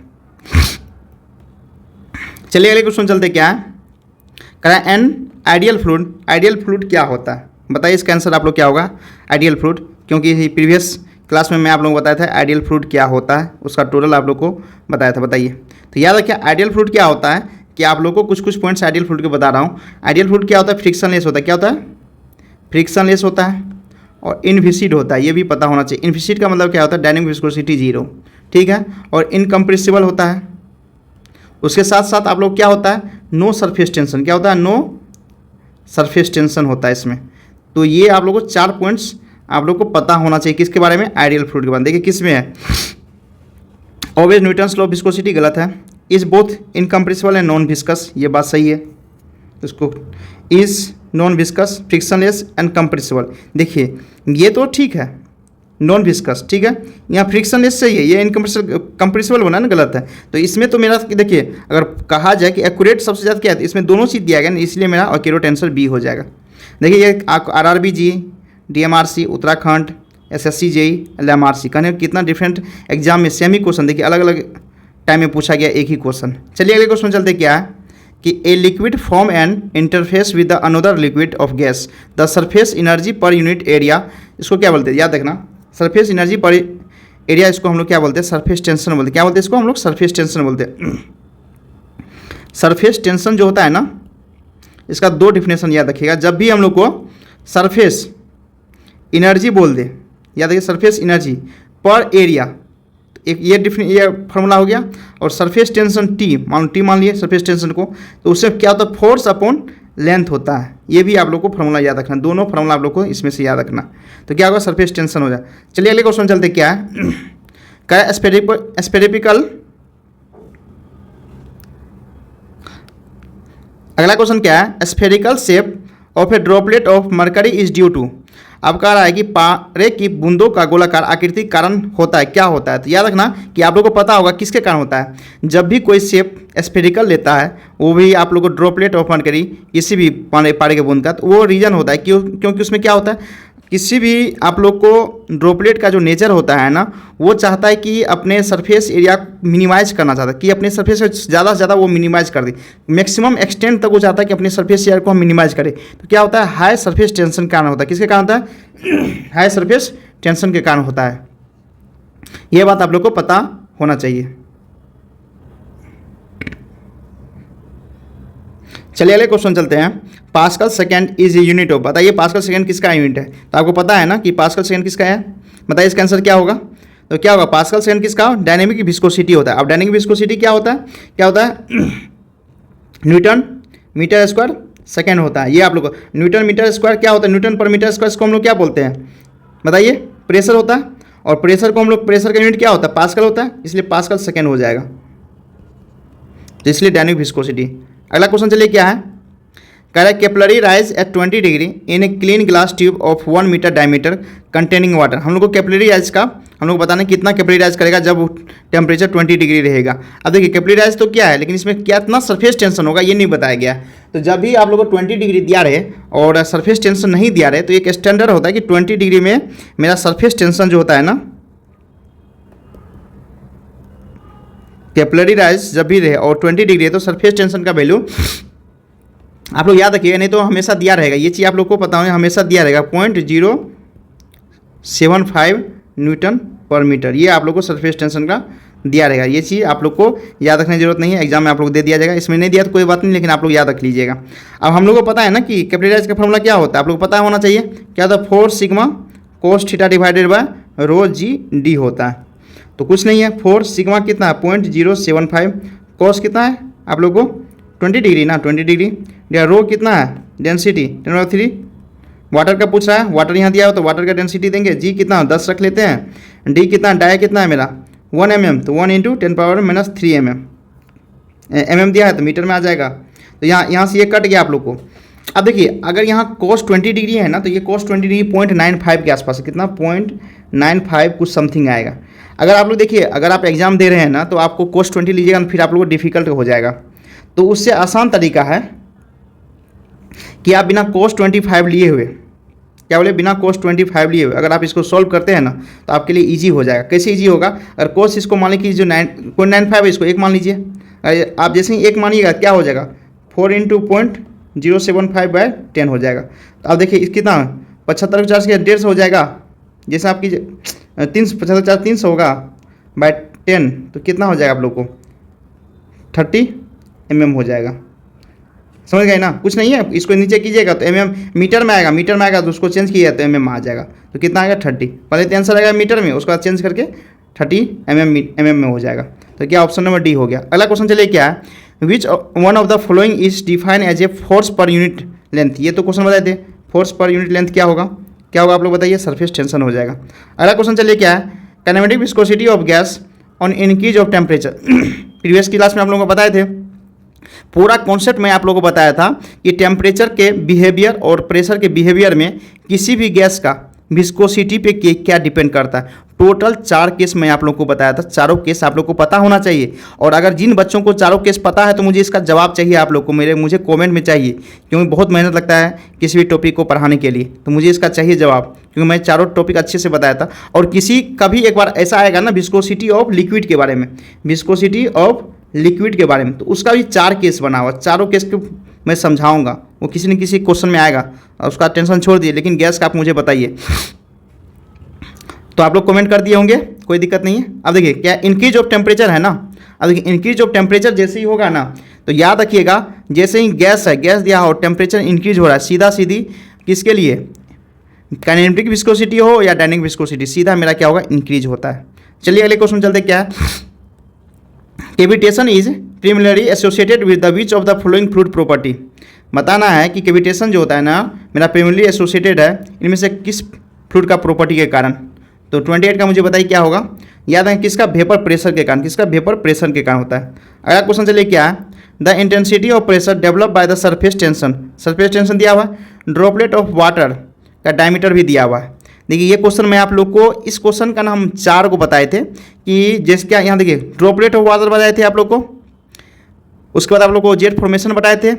चलिए अगले क्वेश्चन चलते। क्या है? करा an ideal fluid. Ideal fluid क्या होता है? बताइए इसका आंसर आप लोग क्या होगा? आइडियल फ्लूइड, क्योंकि प्रीवियस क्लास में मैं आप लोगों को बताया था आइडियल फ्लूइड क्या होता है, उसका टोटल आप लोग को बताया था। बताइए। तो याद रखिए आइडियल फ्लूइड क्या होता है कि आप लोग को कुछ पॉइंट्स आइडियल फ्लूइड के बता रहा हूँ। आइडियल फ्लूइड क्या होता है? फ्रिक्शनलेस होता है। क्या होता है? फ्रिक्शनलेस होता है और इनविसिड होता है। ये भी पता होना चाहिए। इनविसिड का मतलब क्या होता है? डायनेमिक विस्कोसिटी 0, ठीक है। और इनकम्प्रेसिबल होता है। उसके साथ साथ आप लोग क्या होता है? No surface tension. क्या होता है? नो सरफेस टेंशन होता है इसमें। तो ये आप लोग को 4 पॉइंट्स आप लोग को पता होना चाहिए। किसके बारे में? आइडियल फ्लूइड के बारे में। देखिए किस में है, obvious Newton's law of viscosity गलत है। Is both incompressible and non viscous, ये बात सही है। इसको is non viscous, frictionless and compressible. देखिए ये तो ठीक है, नॉन विस्कस, ठीक है। यहाँ फ्रिक्शनलेस सही है, ये कंप्रेसिबल बना ना, गलत है। तो इसमें तो मेरा देखिए अगर कहा जाए कि एक्यूरेट सबसे ज़्यादा क्या है, तो इसमें दोनों चीज़ दिया गया ना, इसलिए मेरा एक्यूरेट आंसर बी हो जाएगा। देखिए ये RRB जी, DMRC Uttarakhand, SSC JEE, LMRC, कहने कितना डिफरेंट एग्जाम में सेम ही क्वेश्चन, देखिए अलग अलग टाइम में पूछा गया एक ही क्वेश्चन। चलिए अगले क्वेश्चन चलते। क्या है कि a liquid form and interface with the another liquid of gas, the surface energy per unit area, इसको क्या बोलते हैं? याद रखना, सरफेस एनर्जी पर एरिया, इसको हम लोग क्या बोलते हैं? सरफेस टेंशन बोलते हैं। क्या बोलते हैं इसको हम लोग? सरफेस टेंशन बोलते हैं। सरफेस टेंशन जो होता है ना, इसका 2 डिफिनेशन याद रखिएगा। जब भी हम लोग को सरफेस एनर्जी बोल दे, याद रखिए सरफेस एनर्जी पर एरिया, एक ये फार्मूला हो गया। और सरफेस टेंशन टी मान लिए सरफेस टेंशन को, तो उससे क्या होता है? फोर्स अपॉन लेंथ होता है। ये भी आप लोग को फार्मूला याद रखना, दोनों फार्मूला आप लोग को इसमें से याद रखना। तो क्या होगा? सरफेस टेंशन हो जाए। चलिए अगले क्वेश्चन चलते। क्या है? क्या है? स्फेरिकल। अगला क्वेश्चन क्या है? Spherical shape of a droplet of mercury is due to. अब कह रहा है कि पारे की बूंदों का गोलाकार आकृति कारण होता है। क्या होता है? तो याद रखना कि आप लोगों को पता होगा किसके कारण होता है। जब भी कोई शेप स्फेरिकल लेता है, वो भी आप लोग को ड्रॉपलेट ऑफ मरकरी, किसी भी पारे के बूंद का, तो वो रीजन होता है क्योंकि उसमें क्या होता है, किसी भी आप लोग को ड्रॉपलेट का जो नेचर होता है ना, वो चाहता है कि अपने सरफेस एरिया मिनिमाइज करना चाहता है, कि अपने सरफेस से ज़्यादा से ज़्यादा वो मिनिमाइज कर दे, मैक्सिमम एक्सटेंट तक वो चाहता है कि अपने सरफेस एरिया को हम मिनिमाइज करें। तो क्या होता है? हाई सरफेस टेंशन के कारण होता है। किसके कारण होता है? हाई सरफेस टेंशन के कारण होता है। ये बात आप लोग को पता होना चाहिए। चलिए अगले क्वेश्चन चलते हैं। Pascal second is a unit of, बताइए पास्कल सेकेंड किसका यूनिट है? तो आपको पता है ना कि पास्कल सेकेंड किसका है, बताइए इसका आंसर क्या होगा? तो क्या होगा? पास्कल सेकेंड किसका? डायनेमिक विस्कोसिटी होता है। अब डायनेमिक विस्कोसिटी क्या होता है? क्या होता है? न्यूटन मीटर स्क्वायर सेकेंड होता है। ये आप लोग को न्यूटन मीटर स्क्वायर क्या होता है, न्यूटन पर मीटर स्क्वायर, इसको हम लोग क्या बोलते हैं बताइए, प्रेशर होता है। और प्रेशर को हम लोग, प्रेशर का यूनिट क्या होता है, पास्कल होता है, इसलिए पास्कल सेकेंड हो जाएगा, तो इसलिए डायनेमिक विस्कोसिटी। अगला क्वेश्चन चलिए क्या है, कह रहा है capillary rise at 20 degree in a clean glass tube of 1 metre diameter containing water. हम लोग को कैपिलरी राइज का हम लोग बताना कितना कैपिलरी राइज करेगा जब टेम्परेचर 20 डिग्री रहेगा। अब देखिए कैपिलरी राइज तो क्या है, लेकिन इसमें क्या इतना सरफेस टेंशन होगा ये नहीं बताया गया है। तो जब भी आप लोग को 20 डिग्री दिया रहे और सरफेस टेंशन नहीं दिया रहे, तो एक स्टैंडर्ड होता है कि 20 डिग्री में मेरा सरफेस टेंशन जो होता है ना, कैपिलरी राइज जब भी रहे और 20 डिग्री है तो सरफेस टेंशन का वैल्यू आप लोग याद रखिएगा, नहीं तो हमेशा दिया रहेगा, ये चीज़ आप लोग को पता होगा, हमेशा दिया रहेगा 0.075 न्यूटन पर मीटर, ये आप लोग को सरफेस टेंशन का दिया रहेगा। ये चीज़ आप लोग को याद रखने की जरूरत नहीं है, एग्जाम में आप लोग दे दिया जाएगा, इसमें नहीं दिया तो कोई बात नहीं, लेकिन आप लोग याद रख लीजिएगा। अब हम लोग को पता है ना कि कैपिलरी राइज का फॉर्मूला क्या होता है, आप लोग पता होना चाहिए, क्या होता है 4 sigma cos theta divided by rho g d होता है। तो कुछ नहीं है, 4 सिग्मा कितना है 0.075, कोस कितना है आप लोग को 20 डिग्री ना, 20 डिग्री, रो कितना है डेंसिटी 10^3, वाटर का पूछ रहा है, वाटर यहाँ दिया हो तो वाटर का डेंसिटी देंगे, जी कितना 10 रख लेते हैं, डी कितना, डाया कितना है मेरा 1 mm, तो 1 × 10⁻³ mm, mm दिया है तो मीटर में आ जाएगा। तो यहाँ से ये कट गया आप लोग को। अब देखिए अगर यहाँ cos 20 डिग्री है ना, तो ये cos 20 डिग्री 0.95 के आसपास है, कितना 0.95 कुछ समथिंग आएगा। अगर आप लोग देखिए, अगर आप एग्जाम दे रहे हैं ना तो आपको cos 20 लीजिएगा ना, फिर आप लोग को डिफिकल्ट हो जाएगा। तो उससे आसान तरीका है कि आप बिना cos 25 लिए हुए, क्या बोले, बिना cos 25 लिए हुए अगर आप इसको सॉल्व करते हैं ना तो आपके लिए इजी हो जाएगा। कैसे इजी होगा, अगर cos इसको मान लीजिए जो 0.95 है इसको 1 मान लीजिए, आप जैसे ही 1 मानिएगा क्या हो जाएगा 4 × 0.075/10 हो जाएगा। तो आप देखिए कितना 75 को 4 से 150 हो जाएगा, जैसे आपकी 375 300 होगा बाय 10 तो कितना हो जाएगा आप लोग को 30 mm हो जाएगा। समझ गए ना, कुछ नहीं है, इसको नीचे कीजिएगा तो mm मीटर में आएगा, मीटर में आएगा तो उसको चेंज किया तो mm में आ जाएगा, तो कितना आएगा 30। पहले तो आंसर आएगा मीटर में, उसके बाद चेंज करके 30 mm में हो जाएगा। तो क्या ऑप्शन नंबर डी हो गया। अगला क्वेश्चन चलिए क्या है, which one of the following is define as a force per unit length. ये तो क्वेश्चन बताए थे, फोर्स पर यूनिट लेंथ क्या होगा, क्या होगा आप लोग बताइए, सरफेस टेंशन हो जाएगा। अगला क्वेश्चन चलिए क्या है, kinematic viscosity of gas on increase of temperature. Previous class में आप लोगों को बताए थे, पूरा कॉन्सेप्ट मैं आप लोगों को बताया था कि टेम्परेचर के बिहेवियर और प्रेशर के बिहेवियर में किसी भी गैस का विस्कोसिटी पे क्या डिपेंड करता है। टोटल 4 केस मैं आप लोग को बताया था, चारों केस आप लोग को पता होना चाहिए। और अगर जिन बच्चों को चारों केस पता है तो मुझे इसका जवाब चाहिए आप लोग को, मुझे कमेंट में चाहिए, क्योंकि बहुत मेहनत लगता है किसी भी टॉपिक को पढ़ाने के लिए, तो मुझे इसका चाहिए जवाब, क्योंकि मैं चारों टॉपिक अच्छे से बताया था। और किसी का भी एक बार ऐसा आएगा ना विस्कोसिटी ऑफ लिक्विड के बारे में, विस्कोसिटी ऑफ लिक्विड के बारे में, तो उसका भी 4 केस बना हुआ, चारों केस को मैं समझाऊंगा, वो किसी न किसी क्वेश्चन में आएगा, उसका टेंशन छोड़ दिए, लेकिन गैस का आप मुझे बताइए। तो आप लोग कमेंट कर दिए होंगे, कोई दिक्कत नहीं है। अब देखिए क्या इंक्रीज ऑफ टेम्परेचर है ना, अब देखिए इंक्रीज ऑफ टेम्परेचर जैसे ही होगा ना, तो याद रखिएगा जैसे ही गैस है, गैस दिया हो, टेम्परेचर इंक्रीज हो रहा है, सीधा सीधी किसके लिए, काइनेमेटिक विस्कोसिटी हो या डायनेमिक विस्कोसिटी, सीधा मेरा क्या होगा इंक्रीज होता है। चलिए अगले क्वेश्चन चलते क्या है, cavitation is preliminary associated with the which of the following fluid property. बताना है कि कैविटेशन जो होता है ना मेरा प्रिमिनरी एसोसिएटेड है इनमें से किस फ्लूइड का प्रॉपर्टी के कारण। तो 28 का मुझे बताइए क्या होगा, याद है किसका, वेपर प्रेशर के कारण, किसका वेपर प्रेशर के कारण होता है। अगला क्वेश्चन चलिए क्या है, the intensity of pressure develop by the surface tension. Surface tension दिया हुआ है, ड्रॉपलेट ऑफ वाटर का डायमीटर भी दिया हुआ है। देखिए ये क्वेश्चन मैं आप लोग को, इस क्वेश्चन का ना हम 4 को बताए थे कि जैसे क्या, यहाँ देखिए ड्रॉपलेट ऑफ वाटर बताए थे आप लोग को, उसके बाद आप लोग को जेट फॉर्मेशन बताए थे,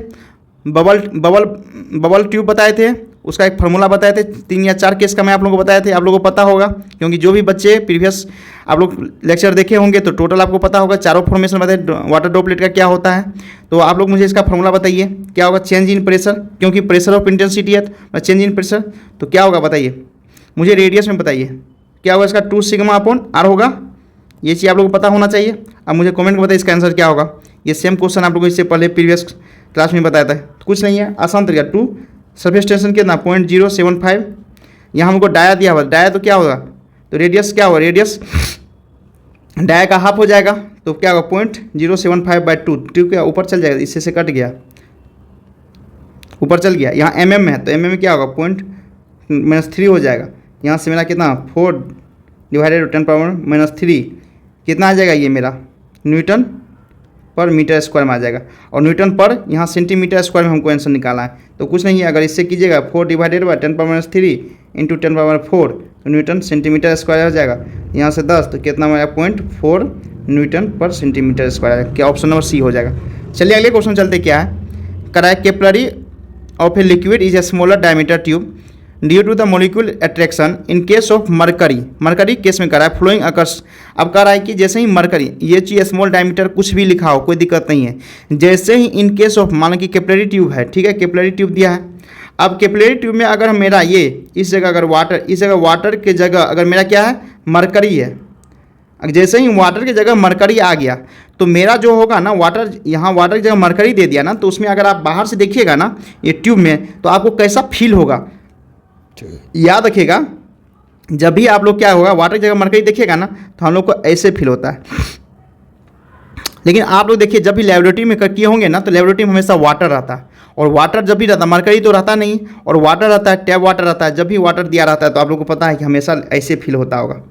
बबल ट्यूब बताए थे, उसका एक फार्मूला बताए थे, 3 या 4 केस का मैं आप लोगों को बताए थे, आप लोगों को पता होगा, क्योंकि जो भी बच्चे प्रीवियस आप लोग लेक्चर देखे होंगे तो टोटल आपको पता होगा, चारों फॉर्मेशन बताए, वाटर ड्रॉपलेट का क्या होता है। तो आप लोग मुझे इसका फार्मूला बताइए क्या होगा, चेंज इन प्रेशर, क्योंकि प्रेशर ऑफ इंटेंसिटी है तो चेंज इन प्रेशर, तो क्या होगा बताइए मुझे, रेडियस में बताइए क्या होगा इसका, 2 सिग्मा अपॉन आर होगा। ये चीज़ आप लोगों को पता होना चाहिए। अब मुझे कमेंट में बताइए इसका आंसर क्या होगा। ये सेम क्वेश्चन आप लोगों को इससे पहले प्रीवियस क्लास में बताया था, तो कुछ नहीं है, आसान तरीका, 2 सरफेस टेंशन कितना 0.075, यहाँ हमको डाया दिया हुआ, डाया तो क्या होगा, तो रेडियस क्या होगा, रेडियस डाया का हाफ हो जाएगा, तो क्या होगा 0.075/2, 2 क्या ऊपर चल जाएगा, इससे से कट गया, ऊपर चल गया, यहाँ mm में है तो mm में क्या होगा, पॉइंट -3 हो जाएगा। यहाँ से मेरा कितना 4 डिवाइडेड 10⁻³ कितना आ जाएगा, ये मेरा न्यूटन पर मीटर स्क्वायर में आ जाएगा। और न्यूटन पर यहाँ सेंटीमीटर स्क्वायर में हमको आंसर निकाला है, तो कुछ नहीं है, अगर इससे कीजिएगा 4 डिवाइडेड बाय 10⁻³ इंटू 10⁻4 तो न्यूटन सेंटीमीटर स्क्वायर हो जाएगा। यहाँ से 10 तो कितना मेरा 0.4 न्यूटन पर सेंटीमीटर स्क्वायर है। क्या ऑप्शन नंबर सी हो जाएगा। चलिए अगले क्वेश्चन चलते, क्या है करा है, capillary of a liquid is a smaller diameter tube due to the molecule attraction in case of mercury case में करा है फ्लोइंग अकर्स। अब कह रहा है कि जैसे ही मरकरी, ये चीज़ स्मॉल डायमीटर कुछ भी लिखा हो कोई दिक्कत नहीं है, जैसे ही इन केस ऑफ, मान लो कि कैपिलरी ट्यूब है, ठीक है, कैपिलरी ट्यूब दिया है। अब कैपिलरी ट्यूब में अगर मेरा ये इस जगह अगर वाटर, इस जगह वाटर के जगह अगर मेरा क्या है मरकरी है, जैसे ही वाटर की जगह मरकरी आ गया तो मेरा जो होगा ना, वाटर यहाँ वाटर की जगह मरकरी दे दिया ना, तो उसमें अगर आप बाहर से देखिएगा ना ये ट्यूब में, तो आपको कैसा फील होगा, याद रखिएगा। जब भी आप लोग क्या होगा, वाटर की जगह मरकरी देखिएगा ना, तो हम लोग को ऐसे फील होता है। लेकिन आप लोग देखिए, जब भी लेबोरेटरी में किए होंगे ना, तो लेबोरेटरी में हमेशा वाटर रहता है, और वाटर जब भी रहता है, मरकरी तो रहता नहीं, और वाटर रहता है, टैप वाटर रहता है। जब भी वाटर दिया रहता है तो आप लोग को पता है कि हमेशा ऐसे फील होता होगा।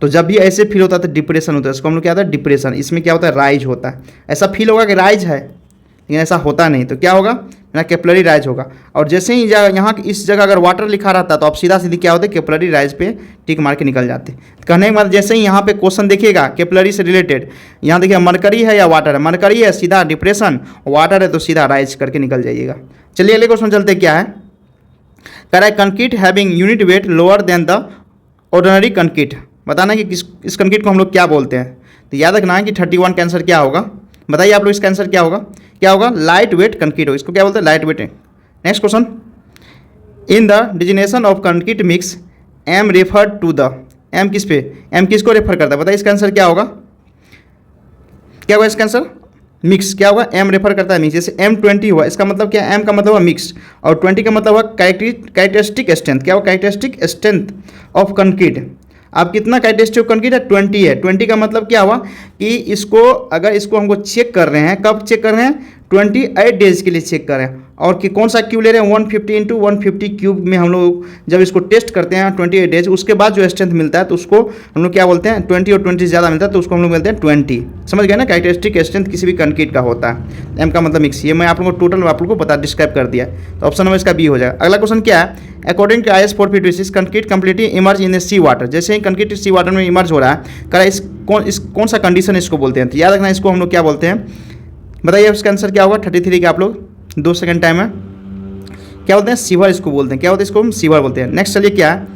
तो जब भी ऐसे फील होता है तो डिप्रेशन होता है, इसको हम लोग क्या होता है, डिप्रेशन। इसमें क्या होता है, राइज होता है। ऐसा फील होगा कि राइज है, लेकिन ऐसा होता नहीं। तो क्या होगा, मेरा कैपिलरी राइज होगा। और जैसे ही यहाँ इस जगह अगर वाटर लिखा रहता है तो आप सीधा सीधी क्या होते, कैपिलरी राइज पे टिक मार के निकल जाते। कहने के बाद जैसे ही यहाँ पे क्वेश्चन देखिएगा कैपिलरी से रिलेटेड, यहाँ देखिए मरकरी है या वाटर है, मरकरी है सीधा डिप्रेशन, वाटर है तो सीधा राइज करके निकल जाइएगा। चलिए अगले क्वेश्चन चलते, क्या है कह रहा है, concrete having unit weight lower than the ordinary concrete. बताना कि इस कंक्रीट को हम लोग क्या बोलते हैं। तो याद रखना है कि 31 का आंसर क्या होगा, बताइए आप लोग इसका आंसर क्या होगा, क्या होगा, लाइट वेट कंक्रीट हो, इसको क्या बोलते हैं, light weight. Next question, in the designation of concrete mix M refer to the, M किस पे, एम किसको रेफर करता है, बताइए इसका आंसर क्या होगा, क्या होगा इसका आंसर, मिक्स। क्या होगा, एम रेफर करता है मिक्स। जैसे M20 हुआ, इसका मतलब क्या, एम का मतलब हुआ मिक्स, और 20 का मतलब हुआ कैरेक्टरिस्टिक स्ट्रेंथ। क्या हुआ, कैरेक्टरिस्टिक स्ट्रेंथ ऑफ कंक्रीट। अब कितना कैरेक्टरिस्टिक कंक्रीट है, 20 है। 20 का मतलब क्या हुआ कि इसको, अगर इसको हमको चेक कर रहे हैं, कब चेक कर रहे हैं, 28 डेज के लिए चेक कर रहे हैं। और कि कौन सा क्यूब ले रहे हैं, 150 × 150 क्यूब में हम लोग जब इसको टेस्ट करते हैं 28 डेज, उसके बाद जो स्ट्रेंथ मिलता है तो उसको हम लोग क्या बोलते हैं, 20 और 20 ज़्यादा मिलता है तो उसको हम लोग बोलते हैं 20। समझ गए ना, कैरेक्टरिस्टिक स्ट्रेंथ किसी भी कंक्रीट का होता है। एम का मतलब मिक्स, ये मैं आप लोगों को टोटल आप लोगों को बता डिस्क्राइब कर दिया। तो ऑप्शन नंबर इसका बी हो जाएगा। अगला क्वेश्चन क्या है, according to IS 456 concrete completely immerse in sea water. जैसे ही कंक्रीट सी वाटर में इमर्ज हो रहा है, करा इस कौन सा कंडीशन इसको बोलते हैं। तो याद रखना इसको हम लोग क्या बोलते हैं, बताइए उसका आंसर क्या होगा। 33 का आप लोग 2 सेकंड टाइम है, क्या बोलते हैं, सीवर इसको बोलते हैं। क्या बोलते हैं, इसको हम सीवर बोलते हैं। नेक्स्ट चलिए, क्या है,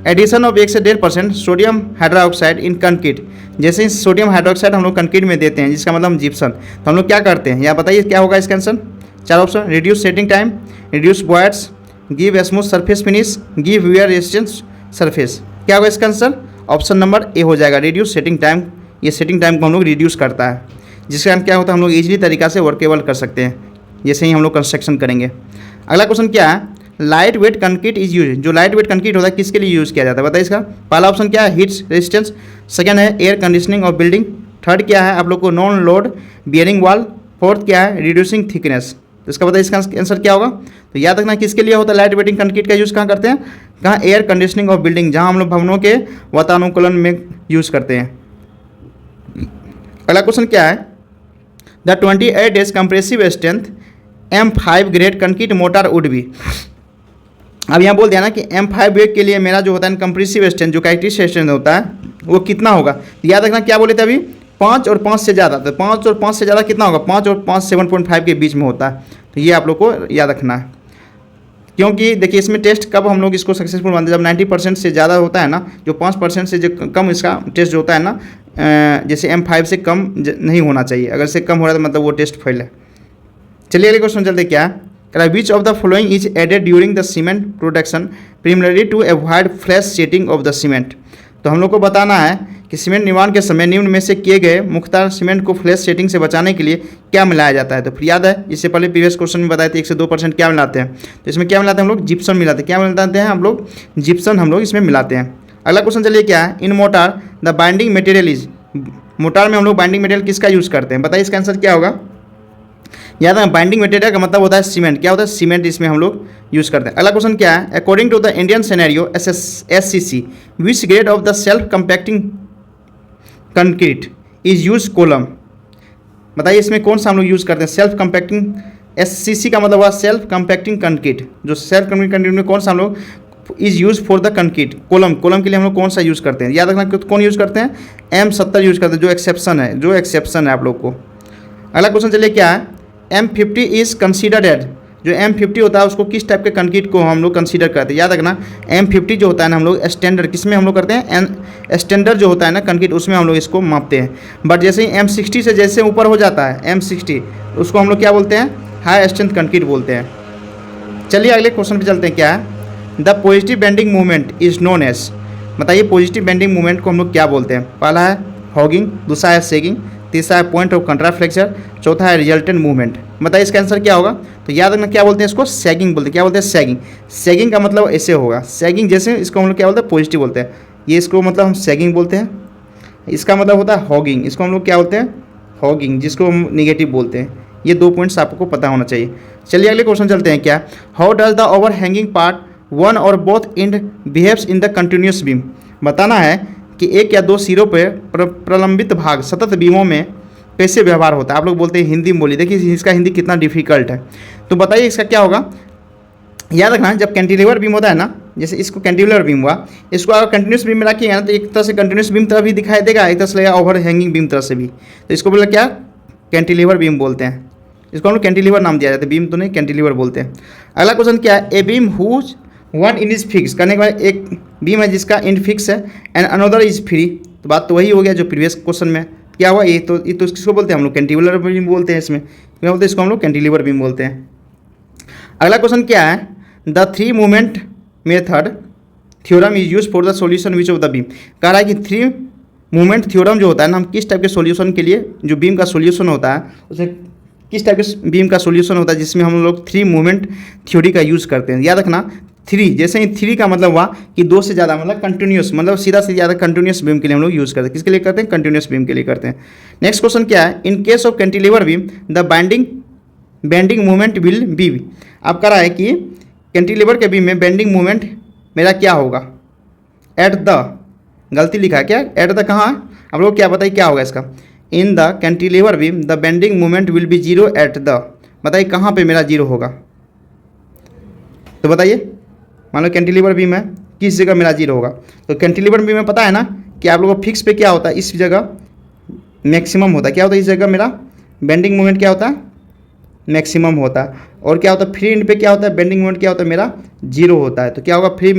एडिशन ऑफ 1 से 1.5% सोडियम हाइड्रोक्साइड इन कंक्रीट। जैसे ही सोडियम हाइड्रोक्साइड हम लोग कंक्रीट में देते हैं, जिसका मतलब जिप्सम, तो हम लोग क्या करते हैं, या बताइए क्या होगा इसका answer. 4 option, reduce setting time, reduce voids, give smooth surface finish, give wear resistance surface. क्या होगा इसका आंसर, ऑप्शन नंबर ए हो जाएगा, रिड्यूस सेटिंग टाइम। ये सेटिंग टाइम को हम लोग रिड्यूस करता है, जिसके कारण क्या होता है, हम लोग ईजिली तरीका से वर्केबल कर सकते हैं, जैसे ही हम लोग कंस्ट्रक्शन करेंगे। अगला क्वेश्चन क्या है, light weight concrete is use. जो लाइट वेट कंक्रीट होता है किसके लिए यूज़ किया जाता है, बताइए इसका। पहला ऑप्शन क्या है, हीट रेजिस्टेंस। सेकंड है air conditioning of building. Third क्या है आप लोग को, non load bearing wall. Fourth क्या है, रिड्यूसिंग थिकनेस। तो इसका बताइए इसका आंसर क्या होगा। तो याद रखना किसके लिए होता है लाइट वेटिंग कंक्रीट का यूज़ कहाँ करते हैं, कहाँ, एयर कंडीशनिंग ऑफ बिल्डिंग, जहाँ हम लोग भवनों के वातानुकूलन में यूज़ करते हैं। अगला क्वेश्चन क्या है, the 28 days compressive strength M5 grade concrete motor would be. अब यहाँ बोल दिया ना कि M5 ग्रेड के लिए मेरा जो होता है कंप्रेसिव स्ट्रेंथ, जो कैरेक्टरिस्टिक स्ट्रेंथ होता है वो कितना होगा। तो याद रखना क्या बोले थे अभी, 5 और 5 से ज़्यादा। तो 5 और 5 से ज़्यादा कितना होगा, 5 और 5 7.5 के बीच में होता है। तो ये आप लोग को याद रखना है, क्योंकि देखिए इसमें टेस्ट कब हम लोग इसको सक्सेसफुल मानते हैं, जब 90% से ज़्यादा होता है ना, जो 5% से जो कम इसका टेस्ट जो होता है ना, जैसे M5 से कम नहीं होना चाहिए, अगर से कम हो रहा है तो मतलब वो टेस्ट फेल है। चलिए अगले क्वेश्चन चलते, क्या है, which of the following is added during the cement production preliminary to avoid flash setting of the cement. तो हम लोग को बताना है कि सीमेंट निर्माण के समय निम्न में से किए गए मुख्तार सीमेंट को फ्लैश सेटिंग से बचाने के लिए क्या मिलाया जाता है। तो फिर याद है, इससे पहले प्रीवियस क्वेश्चन में बताए थे 1 से 2% क्या मिलाते हैं। तो इसमें क्या मिलाते हैं हम लोग, जिप्सम मिलाते हैं। क्या मिलाते हैं हम लोग, जिप्सम हम लोग इसमें मिलाते हैं। अगला क्वेश्चन चलिए, क्या है, in mortar the binding material is. Mortar में हम लोग बाइंडिंग मटेरियल किसका यूज़ करते हैं, बताइए इसका आंसर क्या होगा। याद है, बाइंडिंग मटेरियल का मतलब होता है सीमेंट। क्या होता है? सीमेंट इसमें हम लोग यूज़ करते हैं। अगला क्वेश्चन क्या है? According to the Indian scenario SCC which grade of the self compacting concrete is use column. बताइए इसमें कौन सा हम लोग यूज़ करते हैं? सेल्फ कंपैक्टिंग, SCC का मतलब हुआ सेल्फ कंपैक्टिंग कंक्रीट। जो सेल्फ कंपैक्टिंग कंक्रीट में कौन सा हम लोग is use for the concrete? Column. Column के लिए हम लोग कौन सा यूज़ करते हैं? याद रखना कौन यूज़ करते हैं? M70 यूज़ करते हैं, जो एक्सेप्शन है आप लोग को। अगला क्वेश्चन चलिए क्या है? M50 इज़ कंसीडर्ड एज, जो M50 होता है उसको किस टाइप के कंक्रीट को हम लोग कंसीडर करते हैं? याद रखना M50 जो होता है ना हम लोग स्टैंडर्ड किस में हम लोग करते हैं? स्टैंडर्ड जो होता है ना कंक्रीट उसमें हम लोग इसको मापते हैं। बट जैसे ही M60 से जैसे ऊपर हो जाता है M60 उसको हम लोग क्या बोलते हैं? हाई स्ट्रेंथ कंक्रीट बोलते हैं। चलिए अगले क्वेश्चन पे चलते हैं। क्या है? The positive bending movement is known as. बताइए पॉजिटिव बेंडिंग मूवमेंट को हम लोग क्या बोलते हैं? पहला है हॉगिंग, दूसरा है सेगिंग, तीसरा है पॉइंट ऑफ कंट्राफ्लेक्चर, चौथा है रिजल्टेंट मूवमेंट। बताइए इसका आंसर क्या होगा? तो याद रखना क्या बोलते हैं इसको? सैगिंग बोलते हैं। क्या बोलते हैं? सैगिंग। सैगिंग का मतलब ऐसे होगा, सैगिंग जैसे इसको हम लोग क्या बोलते हैं? पॉजिटिव बोलते हैं। ये इसको मतलब हम सैगिंग बोलते हैं। इसका मतलब होता है हॉगिंग, इसको हम लोग क्या बोलते हैं? हॉगिंग, जिसको हम निगेटिव बोलते हैं। ये 2 पॉइंट्स आपको पता होना चाहिए। चलिए अगले क्वेश्चन चलते हैं। क्या? How does the overhanging part one और both end behaves in the continuous beam. बताना है कि एक या दो सिरों पर प्रलंबित भाग सतत बीमों में कैसे व्यवहार होता है। आप लोग बोलते हैं हिंदी में बोलिए, देखिए इसका हिंदी कितना डिफिकल्ट है। तो बताइए इसका क्या होगा? याद रखना जब कैंटिलीवर बीम होता है ना, जैसे इसको कैंटिलीवर बीम हुआ, इसको अगर कंटिन्यूस बीम में रखिएगा ना तो एक तरह से कंटिन्यूस बीम तरह भी दिखाई देगा, एक तरह से लगेगा ओवर हैंगिंग बीम तरह से भी। तो इसको बोला क्या? कैंटिलीवर बीम बोलते हैं। इसको हम लोग कैंटिलीवर नाम दिया जाता है, बीम तो नहीं, कैंटिलीवर बोलते हैं। अगला क्वेश्चन क्या है? A beam whose one end is fix. करने के बाद एक बीम है जिसका इंड फिक्स है एंड अनदर इज फ्री। तो बात तो वही हो गया जो प्रीवियस क्वेश्चन में क्या हुआ। ये तो किसको बोलते हैं हम लोग? कैंटिलीवर बीम बोलते हैं। इसमें क्या बोलते हैं? इसको हम लोग कैंटिलीवर बीम बोलते हैं। अगला क्वेश्चन क्या है? The three movement method theorem is use for the solution which of the beam. कह रहा है कि थ्री मूवमेंट थ्योरम जो होता है ना, हम किस टाइप के सॉल्यूशन के लिए, जो बीम का सॉल्यूशन होता है उसे किस टाइप के बीम का सॉल्यूशन होता है जिसमें हम लोग थ्री मूवमेंट थ्योरी का यूज़ करते हैं। याद रखना थ्री, जैसे ही थ्री का मतलब हुआ कि दो से ज़्यादा, मतलब कंटिन्यूस, मतलब सीधा से ज़्यादा कंटिन्यूस बीम के लिए हम लोग यूज़ करते हैं। किसके लिए करते हैं? कंटिन्यूस बीम के लिए करते हैं। नेक्स्ट क्वेश्चन क्या है? इन case of cantilever beam the bending movement will be. अब कह रहा है कि कैंटिलीवर के बीम में बेंडिंग मूवमेंट मेरा क्या होगा? एट द, गलती लिखा है क्या? एट द कहाँ है? आप लोग क्या बताइए क्या होगा इसका? In the cantilever beam the bending movement will be zero at the. बताइए कहाँ पे मेरा जीरो होगा? तो बताइए, मान लो कैंटिलीवर बीम है, किस जगह मेरा जीरो होगा? तो कैंटिलीवर बीम में पता है ना कि आप लोगों को फिक्स पे क्या होता है? इस जगह मैक्सिमम होता है। क्या होता है? इस जगह मेरा बेंडिंग मोमेंट क्या होता है? मैक्सिमम होता है। और क्या होता है? फ्री एंड पे क्या होता है? बेंडिंग मोमेंट क्या होता है? मेरा जीरो होता है। तो क्या होगा? फ्री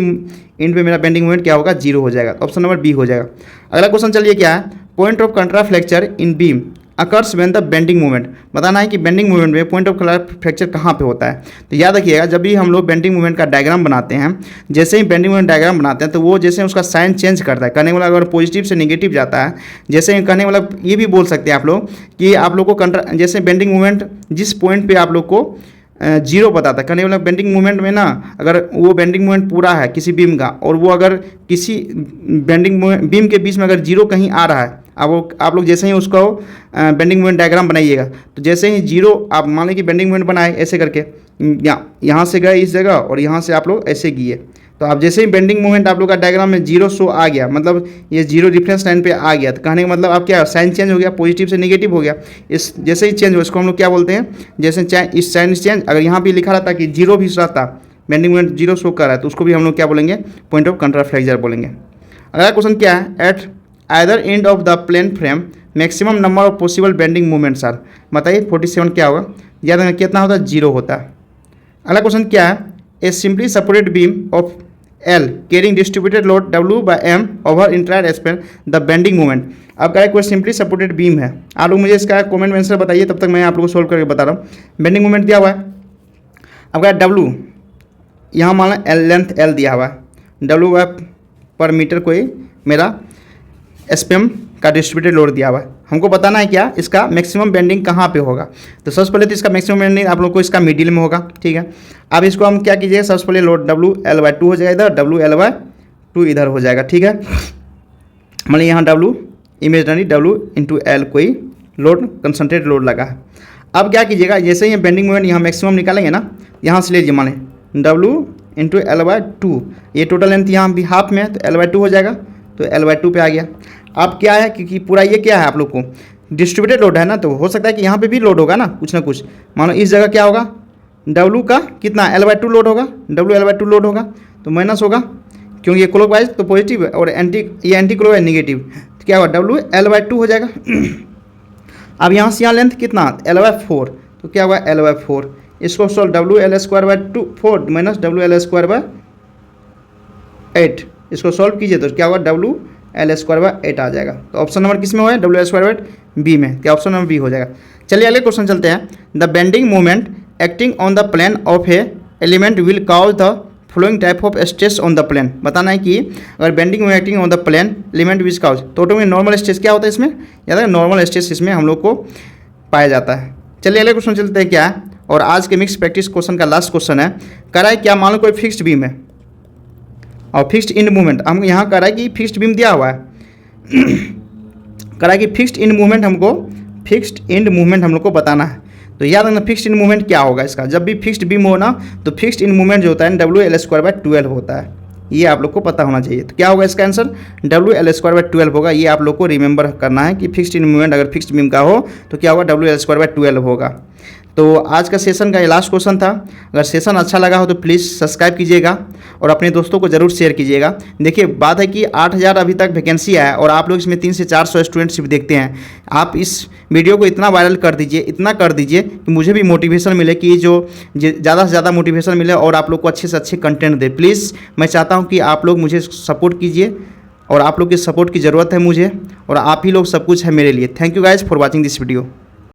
एंड पे मेरा बेंडिंग मोमेंट क्या होगा? जीरो हो जाएगा। ऑप्शन नंबर बी हो जाएगा। अगला क्वेश्चन चलिए क्या है? Point of contraflexure in beam occurs when the bending movement. बताना है कि बेंडिंग मूवमेंट में पॉइंट ऑफ फ्रैक्चर कहाँ पे होता है। तो याद रखिएगा जब भी हम लोग बेंडिंग मूवमेंट का डायग्राम बनाते हैं, जैसे ही बेंडिंग मूवमेंट डायग्राम बनाते हैं तो वो जैसे उसका साइन चेंज करता है। कहने वाला अगर पॉजिटिव से नेगेटिव जाता है, जैसे कहने वाला ये भी बोल सकते हैं आप लोग कि आप लोग को जैसे बेंडिंग मूवमेंट जिस पॉइंट पर आप लोग को जीरो बताता है, कहने वाला बेंडिंग मूवमेंट में ना अगर वो बेंडिंग मूवमेंट पूरा है किसी बीम का और वो अगर किसी बेंडिंग बीम के बीच में अगर जीरो कहीं आ रहा है, अब आप लोग जैसे ही उसको बेंडिंग मूवमेंट डायग्राम बनाइएगा तो जैसे ही जीरो आप मान लें कि बेंडिंग मूवमेंट बनाए ऐसे करके यहाँ से गए इस जगह और यहाँ से आप लोग ऐसे गए, तो आप जैसे ही बेंडिंग मूवमेंट आप लोग का डायग्राम में जीरो शो आ गया, मतलब ये जीरो रेफरेंस लाइन पे आ गया, तो कहने का मतलब आप क्या साइन चेंज हो गया, पॉजिटिव से नेगेटिव हो गया। इस जैसे ही चेंज हो इसको हम लोग क्या बोलते हैं? जैसे इस साइन चेंज अगर यहाँ भी लिखा रहता कि जीरो भी रहता, बेंडिंग मूवमेंट जीरो शो कर रहा है, तो उसको भी हम लोग क्या बोलेंगे? पॉइंट ऑफ कंट्राफ्लेक्चर बोलेंगे। अगला क्वेश्चन क्या है? At either end of the plane frame maximum number of possible bending movements are. बताइए 47 क्या होगा? याद रखना कितना होता है? जीरो होता है। अगला क्वेश्चन क्या है? ए simply supported beam of L carrying distributed load W by M over entire Spain the bending movement. अब क्या है? कोई सिंपली सपोर्टेड बीम है। आप लोग मुझे इसका कमेंट में आंसर बताइए, तब तक मैं आप लोगों को सोल्व करके बता रहा हूँ। बेंडिंग मूवमेंट दिया हुआ है, अब क्या W यहाँ मान लो L लेंथ L दिया हुआ है, W पर मीटर कोई मेरा एसपीएम का डिस्ट्रीब्यूटेड लोड दिया हुआ है। हमको बताना है क्या इसका मैक्सिमम बेंडिंग कहाँ पे होगा। तो सबसे पहले तो इसका मैक्सिमम बेंडिंग आप लोग को इसका मिडिल में होगा, ठीक है। अब इसको हम क्या कीजिएगा? सबसे पहले लोड WL/2 हो जाएगा इधर, WL/2 इधर हो जाएगा, ठीक है। मतलब यहाँ W imaginary W into L कोई लोड कंसनट्रेट लोड लगा है। अब क्या कीजिएगा, जैसे ही बेंडिंग मोमेंट यहाँ मैक्सिमम निकालेंगे ना, यहाँ से लीजिए माने W इंटू L/2, ये टोटल लेंथ यहाँ भी हाफ में है तो L/2 हो जाएगा, तो L/2 पे आ गया। अब क्या है, क्योंकि पूरा ये क्या है आप लोग को डिस्ट्रीब्यूटेड लोड है ना, तो हो सकता है कि यहाँ पे भी लोड होगा ना कुछ ना कुछ। मानो इस जगह क्या होगा, W का कितना L/2 लोड होगा, W L/2 लोड होगा, तो माइनस होगा क्योंकि ये क्लॉकवाइज तो पॉजिटिव है और ये एंटी क्लॉकवाइज नेगेटिव, तो क्या होगा W L/2 हो जाएगा। अब यहाँ से यहाँ लेंथ कितना L/4, तो क्या होगा L/4, इसको सॉल्व WL²/4 माइनस WL²/8, इसको सॉल्व कीजिए तो क्या होगा WL²/8 आ जाएगा। तो ऑप्शन नंबर किस में हुआ है, WL²/B में, क्या ऑप्शन नंबर B हो जाएगा। चलिए अगले क्वेश्चन चलते हैं। The bending moment acting on the plane of a element will cause the following type of stress on the plane. बताना है कि अगर bending moment acting on the plane element which cause, तो ऑटोमेटिक नॉर्मल स्ट्रेस क्या होता है इसमें, याद है नॉर्मल स्ट्रेस इसमें हम लोग को पाया जाता है। चलिए अगले क्वेश्चन चलते हैं क्या है, और आज के मिक्स प्रैक्टिस क्वेश्चन का लास्ट क्वेश्चन है। कह रहा है क्या, मान लो कोई फिक्स्ड बीम है और फिक्स्ड इंड मूवमेंट, हम यहाँ कह रहा है कि फिक्स्ड बीम दिया हुआ है, कह रहा है कि फिक्स्ड इंड मूवमेंट हम लोग को बताना है। तो याद रखना फिक्स्ड इन मूवमेंट क्या होगा इसका, जब भी फिक्स्ड बीम हो ना तो फिक्स्ड इन मूवमेंट जो होता है WL²/12 होता है, ये आप लोग को पता होना चाहिए। तो क्या होगा इसका आंसर, WL²/12 होगा। ये आप लोग को रिमेंबर करना है कि फिक्स्ड इन मूवमेंट अगर फिक्स्ड बीम का हो तो क्या होगा WL²/12 होगा। तो आज का सेशन का ये लास्ट क्वेश्चन था। अगर सेशन अच्छा लगा हो तो प्लीज़ सब्सक्राइब कीजिएगा और अपने दोस्तों को ज़रूर शेयर कीजिएगा। देखिए बात है कि 8000 अभी तक वैकेंसी है और आप लोग इसमें 300 से 400 स्टूडेंट सिर्फ देखते हैं। आप इस वीडियो को इतना वायरल कर दीजिए, इतना कर दीजिए कि मुझे भी मोटिवेशन मिले, कि जो ज़्यादा से ज़्यादा मोटिवेशन मिले और आप लोग को अच्छे से अच्छे कंटेंट दे। प्लीज़ मैं चाहता हूँ कि आप लोग मुझे सपोर्ट कीजिए और आप लोग की सपोर्ट की ज़रूरत है मुझे, और आप ही लोग सब कुछ है मेरे लिए। Thank you guys for watching this video.